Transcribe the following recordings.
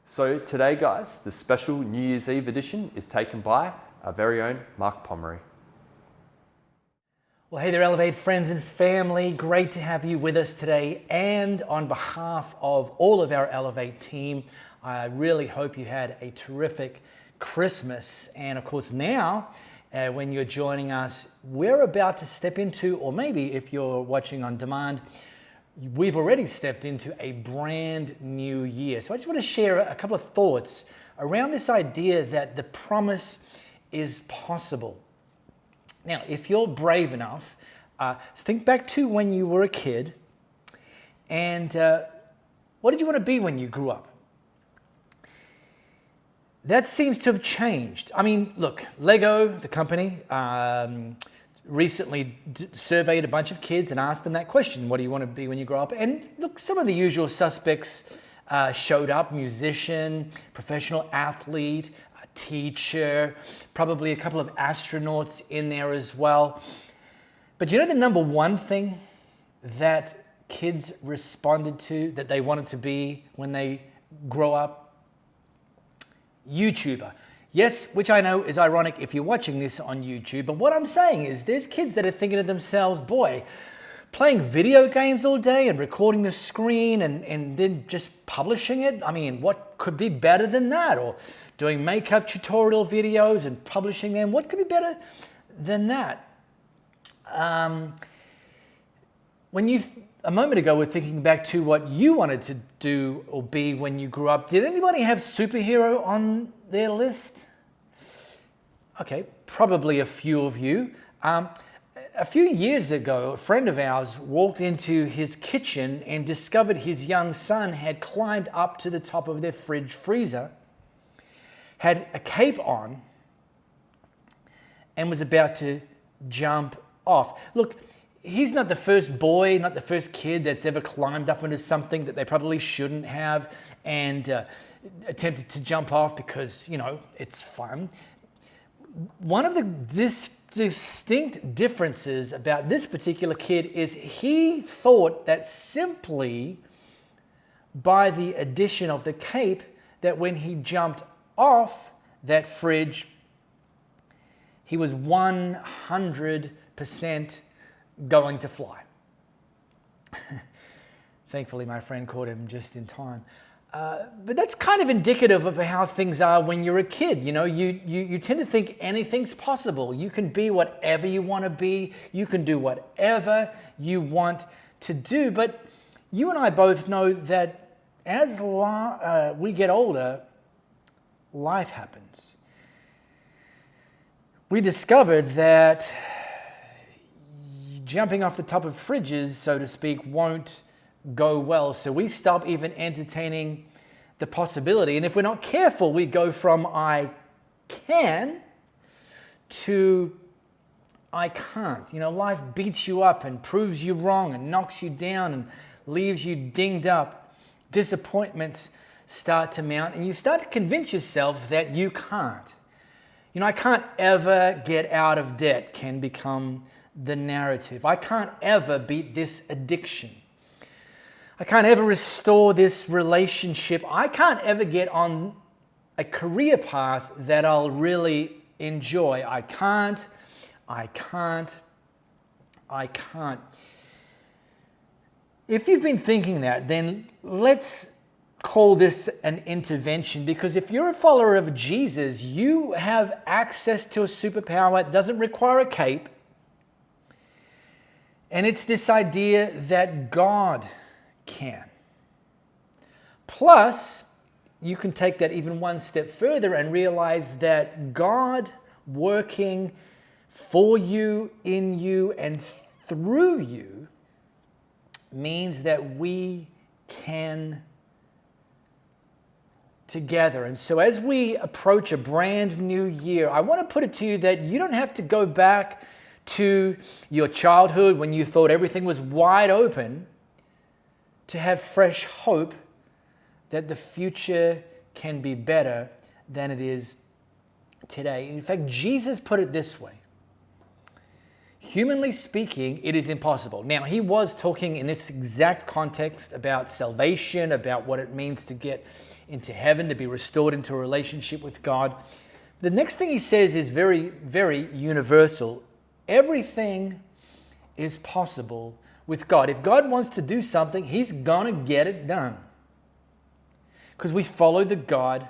So today, guys, the special New Year's Eve edition is taken by our very own Mark Pomeroy. Well, hey there, Elevate friends and family. Great to have you with us today. And on behalf of all of our Elevate team, I really hope you had a terrific Christmas. And of course, now, when you're joining us, we're about to step into, or maybe if you're watching on demand, we've already stepped into a brand new year. So I just want to share a couple of thoughts around this idea that the promise is possible. Now, if you're brave enough, think back to when you were a kid and what did you want to be when you grew up? That seems to have changed. I mean, look, Lego, the company, recently surveyed a bunch of kids and asked them that question, what do you want to be when you grow up? And look, some of the usual suspects showed up: musician, professional athlete, teacher, probably a couple of astronauts in there as well. But you know the number one thing that kids responded to, that they wanted to be when they grow up? YouTuber. Yes, which I know is ironic if you're watching this on YouTube, but what I'm saying is there's kids that are thinking to themselves, boy, playing video games all day and recording the screen and then just publishing it, I mean, what could be better than that? Or doing makeup tutorial videos and publishing them, what could be better than that? A moment ago, we're thinking back to what you wanted to do or be when you grew up. Did anybody have superhero on their list? Okay, probably a few of you. A few years ago, a friend of ours walked into his kitchen and discovered his young son had climbed up to the top of their fridge freezer, had a cape on, and was about to jump off. Look, he's not the first boy, not the first kid that's ever climbed up into something that they probably shouldn't have and attempted to jump off because, you know, it's fun. One of the distinct differences about this particular kid is he thought that simply by the addition of the cape, that when he jumped off that fridge, he was 100% going to fly. Thankfully, my friend caught him just in time. But that's kind of indicative of how things are when you're a kid. You know, you tend to think anything's possible. You can be whatever you want to be. You can do whatever you want to do. But you and I both know that as we get older, life happens. We discovered that jumping off the top of fridges, so to speak, won't go well. So we stop even entertaining the possibility. And if we're not careful, we go from I can to I can't. You know, life beats you up and proves you wrong and knocks you down and leaves you dinged up. Disappointments start to mount and you start to convince yourself that you can't. You know, I can't ever get out of debt can become the narrative. I can't ever beat this addiction. I can't ever restore this relationship. I can't ever get on a career path that I'll really enjoy. I can't. If you've been thinking that, then let's call this an intervention, because if you're a follower of Jesus, you have access to a superpower. It doesn't require a cape. And it's this idea that God can. Plus, you can take that even one step further and realize that God working for you, in you, and through you means that we can together. And so as we approach a brand new year, I want to put it to you that you don't have to go back to your childhood when you thought everything was wide open to have fresh hope that the future can be better than it is today. In fact, Jesus put it this way. humanly speaking, it is impossible. Now, he was talking in this exact context about salvation, about what it means to get into heaven, to be restored into a relationship with God. The next thing he says is very, very universal. Everything is possible with God. If God wants to do something, he's going to get it done. Because we follow the God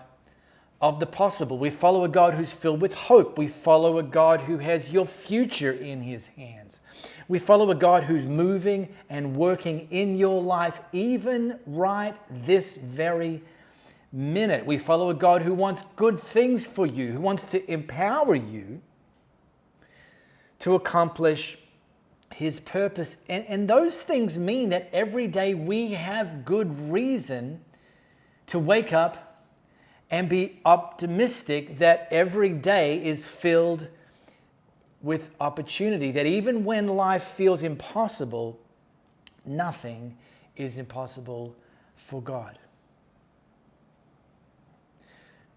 of the possible. We follow a God who's filled with hope. We follow a God who has your future in his hands. We follow a God who's moving and working in your life even right this very minute. We follow a God who wants good things for you, who wants to empower you to accomplish his purpose. And those things mean that every day we have good reason to wake up and be optimistic that every day is filled with opportunity, that even when life feels impossible, nothing is impossible for God.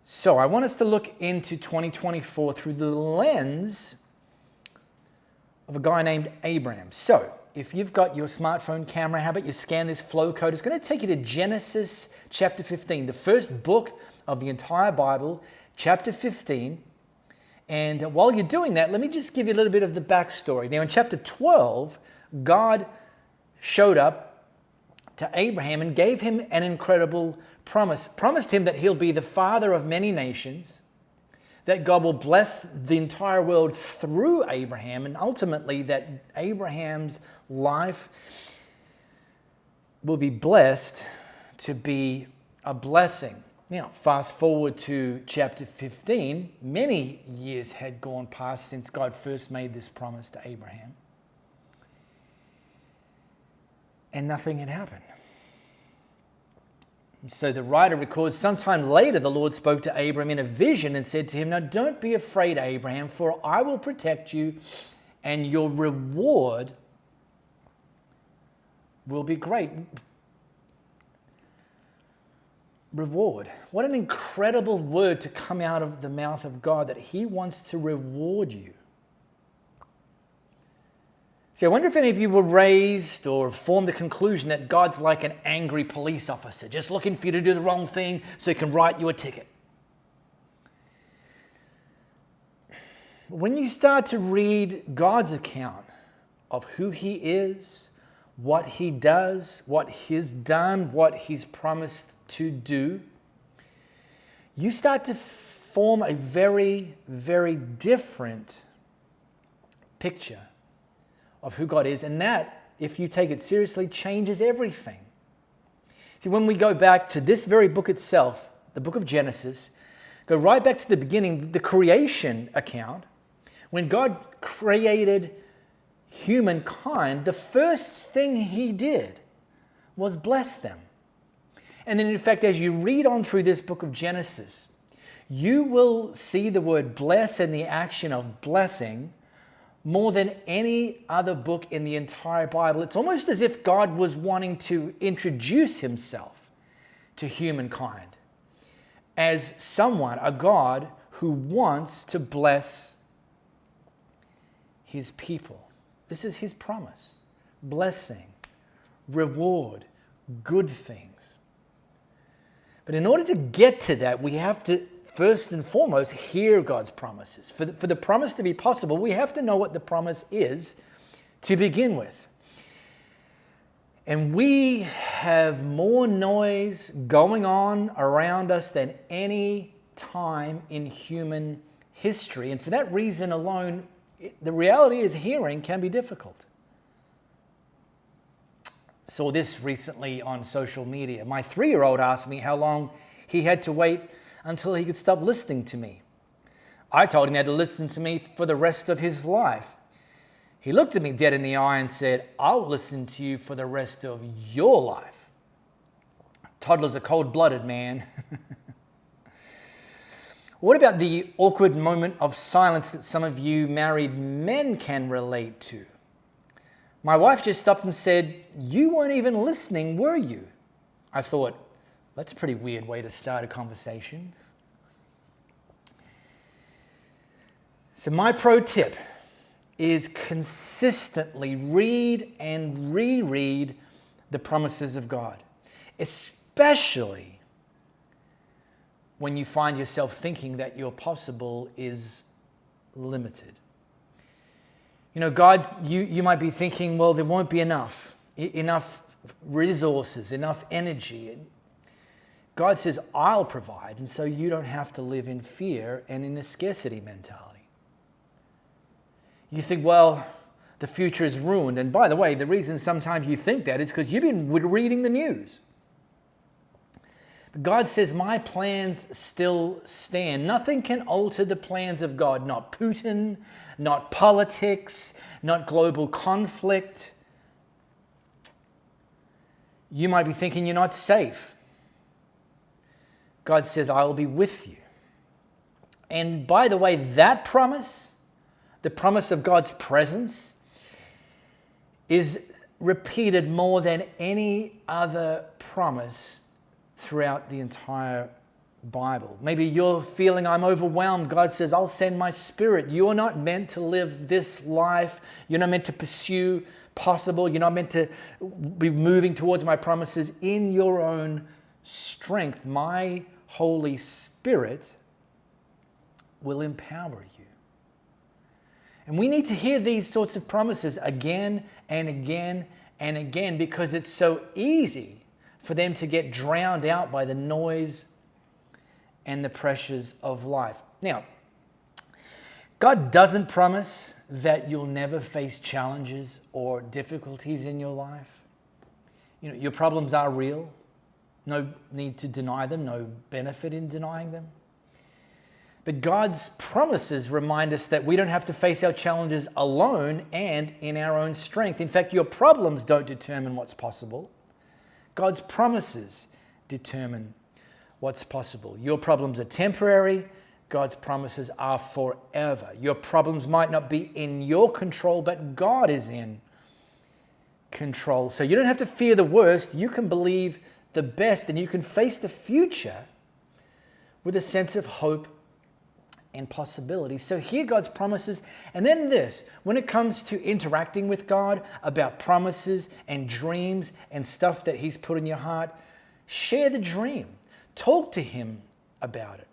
So I want us to look into 2024 through the lens of a guy named Abraham. So if you've got your smartphone camera, how about you scan this flow code? It's going to take you to Genesis chapter 15, the first book of the entire Bible, chapter 15. And while you're doing that, let me just give you a little bit of the backstory. Now in chapter 12, God showed up to Abraham and gave him an incredible promised him that he'll be the father of many nations, that God will bless the entire world through Abraham, and ultimately that Abraham's life will be blessed to be a blessing. Now, fast forward to chapter 15, many years had gone past since God first made this promise to Abraham, and nothing had happened. So the writer records, sometime later the Lord spoke to Abraham in a vision and said to him, "Now don't be afraid, Abraham, for I will protect you and your reward will be great." Reward. What an incredible word to come out of the mouth of God, that he wants to reward you. See, I wonder if any of you were raised or formed the conclusion that God's like an angry police officer, just looking for you to do the wrong thing so he can write you a ticket. When you start to read God's account of who he is, what he does, what he's done, what he's promised to do, you start to form a very, very different picture of who God is. And that, if you take it seriously, changes everything. See, when we go back to this very book itself, the book of Genesis, go right back to the beginning, the creation account, when God created humankind, the first thing he did was bless them. And then, in fact, as you read on through this book of Genesis, you will see the word bless and the action of blessing more than any other book in the entire Bible. It's almost as if God was wanting to introduce himself to humankind as someone, a God who wants to bless his people. This is his promise. Blessing, reward, good things. But in order to get to that, we have to first and foremost hear God's promises. For the promise to be possible, we have to know what the promise is to begin with. And we have more noise going on around us than any time in human history. And for that reason alone, the reality is hearing can be difficult. Saw this recently on social media. My 3-year-old asked me how long he had to wait until he could stop listening to me. I told him he had to listen to me for the rest of his life. He looked at me dead in the eye and said, "I'll listen to you for the rest of your life." Toddlers are cold-blooded, man. What about the awkward moment of silence that some of you married men can relate to? My wife just stopped and said, "You weren't even listening, were you?" I thought, that's a pretty weird way to start a conversation. So my pro tip, is consistently read and reread the promises of God, especially when you find yourself thinking that your possible is limited. You know, God, you might be thinking, well, there won't be enough resources, enough energy. God says, I'll provide, and so you don't have to live in fear and in a scarcity mentality. You think, well, the future is ruined. And by the way, the reason sometimes you think that is because you've been reading the news. But God says, my plans still stand. Nothing can alter the plans of God. Not Putin, not politics, not global conflict. You might be thinking you're not safe. God says, I will be with you. And by the way, that promise, the promise of God's presence, is repeated more than any other promise throughout the entire Bible. Maybe you're feeling, I'm overwhelmed. God says, I'll send my Spirit. You're not meant to live this life. You're not meant to pursue possible. You're not meant to be moving towards my promises in your own strength. My Holy Spirit will empower you. And we need to hear these sorts of promises again and again and again, because it's so easy for them to get drowned out by the noise and the pressures of life. Now, God doesn't promise that you'll never face challenges or difficulties in your life. You know, your problems are real. No need to deny them, no benefit in denying them. But God's promises remind us that we don't have to face our challenges alone and in our own strength. In fact, your problems don't determine what's possible. God's promises determine what's possible. Your problems are temporary. God's promises are forever. Your problems might not be in your control, but God is in control. So you don't have to fear the worst. You can believe the best, and you can face the future with a sense of hope and possibility. So hear God's promises. And then this, when it comes to interacting with God about promises and dreams and stuff that He's put in your heart, share the dream. Talk to Him about it.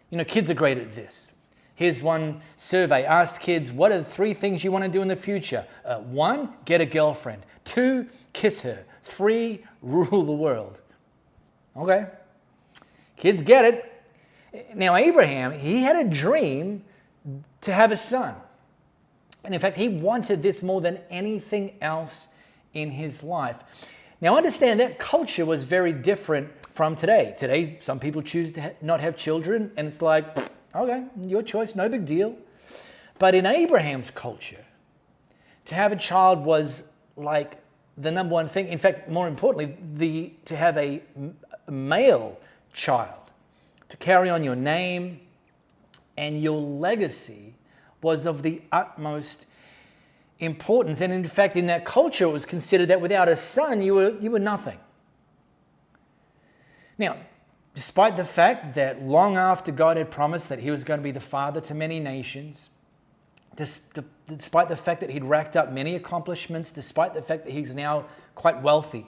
You know, kids are great at this. Here's one survey. Asked kids, what are the 3 things you want to do in the future? 1, get a girlfriend. 2, kiss her. 3, rule the world. Okay. Kids get it. Now, Abraham, he had a dream to have a son. And in fact, he wanted this more than anything else in his life. Now, understand that culture was very different from today. Today, some people choose to not have children, and it's like, okay, your choice, no big deal. But in Abraham's culture, to have a child was like the number one thing. In fact, more importantly, to have a male child, to carry on your name and your legacy, was of the utmost importance. And in fact, in that culture, it was considered that without a son, you were nothing. Now, despite the fact that long after God had promised that He was going to be the father to many nations, despite the fact that He'd racked up many accomplishments, despite the fact that He's now quite wealthy,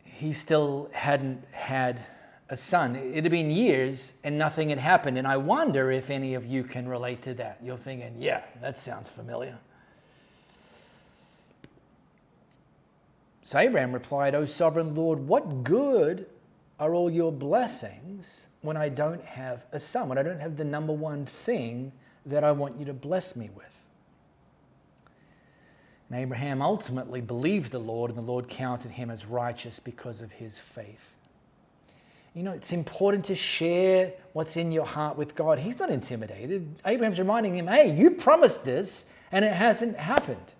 he still hadn't had a son. It had been years and nothing had happened. And I wonder if any of you can relate to that. You're thinking, yeah, that sounds familiar. So Abraham replied, O sovereign Lord, what good are all your blessings when I don't have a son, when I don't have the number one thing that I want you to bless me with? And Abraham ultimately believed the Lord, and the Lord counted him as righteous because of his faith. You know, it's important to share what's in your heart with God. He's not intimidated. Abraham's reminding him, hey, you promised this, and it hasn't happened.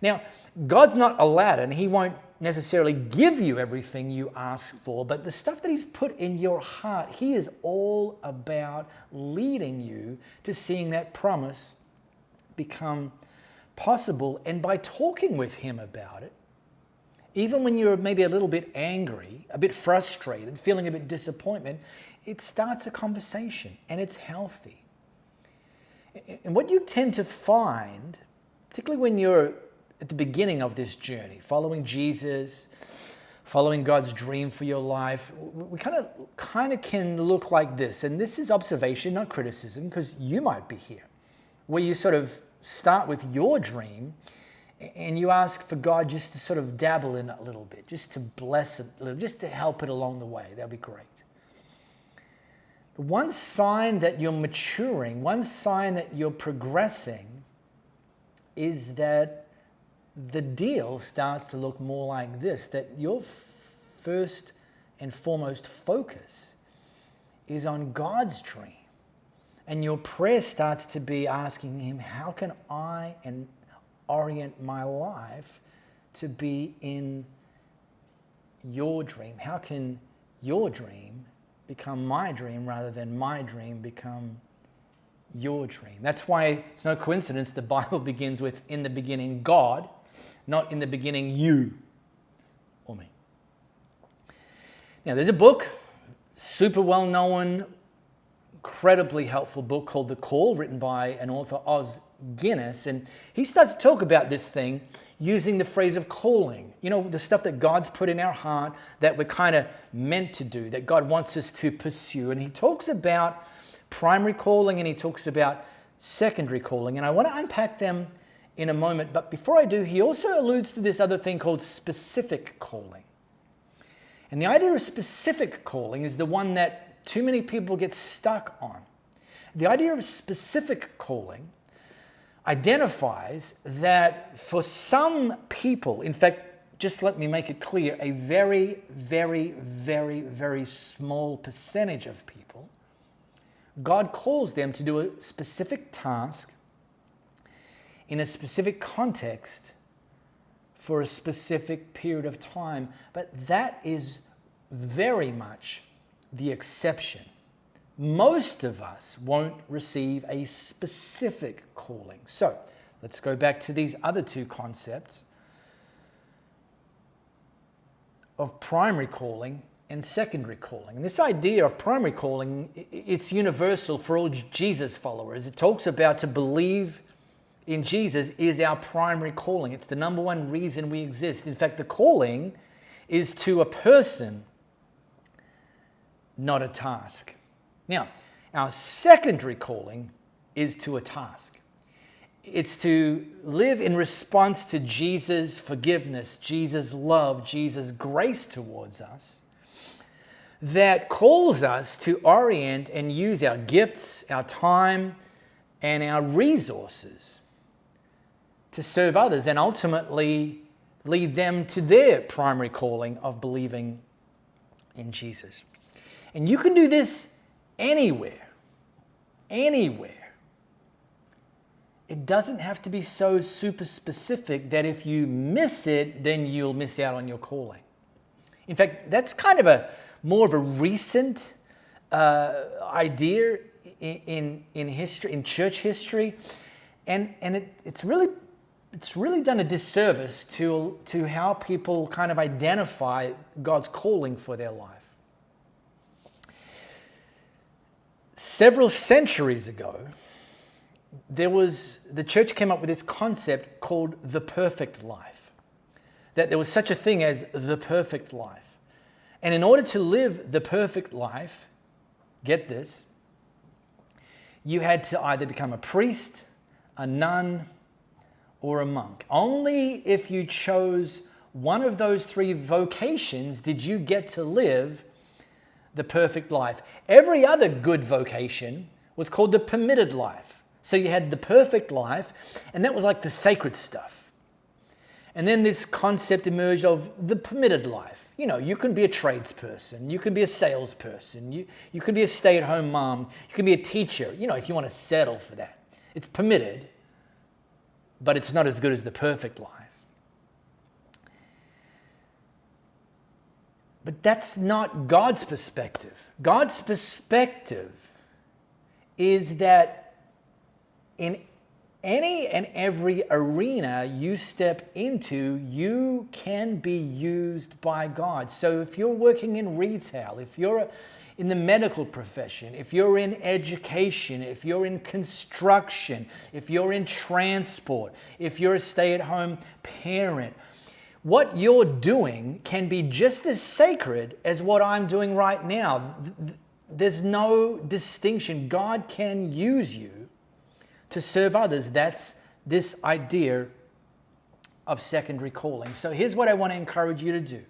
Now, God's not Aladdin. He won't necessarily give you everything you ask for, but the stuff that He's put in your heart, He is all about leading you to seeing that promise become possible. And by talking with Him about it, even when you're maybe a little bit angry, a bit frustrated, feeling a bit disappointment, it starts a conversation, and it's healthy. And what you tend to find, particularly when you're at the beginning of this journey, following Jesus, following God's dream for your life, we kind of can look like this. And this is observation, not criticism, because you might be here, where you sort of start with your dream and you ask for God just to sort of dabble in it a little bit, just to bless it a little, just to help it along the way. That'd be great. But one sign that you're maturing, one sign that you're progressing, is that the deal starts to look more like this, that your first and foremost focus is on God's dream. And your prayer starts to be asking Him, how can I orient my life to be in your dream? How can your dream become my dream rather than my dream become your dream? That's why it's no coincidence the Bible begins with, in the beginning, God, not in the beginning, you or me. Now, there's a book, super well-known, incredibly helpful book called The Call, written by an author, Os Guinness, and he starts to talk about this thing using the phrase of calling. You know, the stuff that God's put in our heart that we're kind of meant to do, that God wants us to pursue. And he talks about primary calling and he talks about secondary calling, and I want to unpack them in a moment. But before I do, he also alludes to this other thing called specific calling. And the idea of specific calling is the one that too many people get stuck on. The idea of specific calling identifies that for some people, in fact, just let me make it clear, a very, very, very, very small percentage of people, God calls them to do a specific task in a specific context for a specific period of time. But that is very much the exception. Most of us won't receive a specific calling. So let's go back to these other two concepts of primary calling and secondary calling. And this idea of primary calling, it's universal for all Jesus followers. It talks about to believe in Jesus is our primary calling. It's the number one reason we exist. In fact, the calling is to a person, not a task. Now, our secondary calling is to a task. It's to live in response to Jesus' forgiveness, Jesus' love, Jesus' grace towards us, that calls us to orient and use our gifts, our time, and our resources to serve others and ultimately lead them to their primary calling of believing in Jesus. And you can do this anywhere. It doesn't have to be so super specific that if you miss it, then you'll miss out on your calling. In fact, that's kind of more of a recent idea in history, in church history, and it's really done a disservice to how people kind of identify God's calling for their life. Several centuries ago, the church came up with this concept called the perfect life. That there was such a thing as the perfect life. And in order to live the perfect life, get this, you had to either become a priest, a nun, or a monk. Only if you chose one of those three vocations did you get to live the perfect life. Every other good vocation was called the permitted life. So you had the perfect life, and that was like the sacred stuff. And then this concept emerged of the permitted life. You know, you can be a tradesperson, you can be a salesperson, you can be a stay-at-home mom, you can be a teacher, you know, if you want to settle for that. It's permitted, but it's not as good as the perfect life. But that's not God's perspective. God's perspective is that in any and every arena you step into, you can be used by God. So if you're working in retail, if you're in the medical profession, if you're in education, if you're in construction, if you're in transport, if you're a stay-at-home parent, what you're doing can be just as sacred as what I'm doing right now. There's no distinction. God can use you to serve others. That's this idea of secondary calling. So here's what I want to encourage you to do.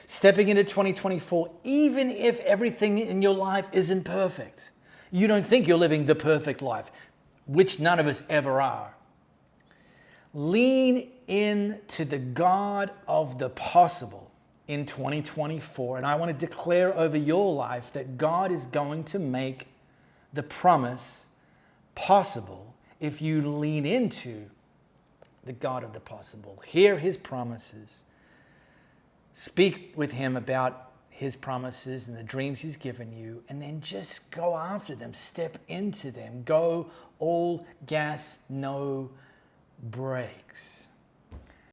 Stepping into 2024, even if everything in your life isn't perfect, you don't think you're living the perfect life, which none of us ever are. Lean into the God of the possible in 2024. And I want to declare over your life that God is going to make the promise possible if you lean into the God of the possible. Hear his promises. Speak with him about his promises and the dreams he's given you, and then just go after them. Step into them. Go all gas, no brakes.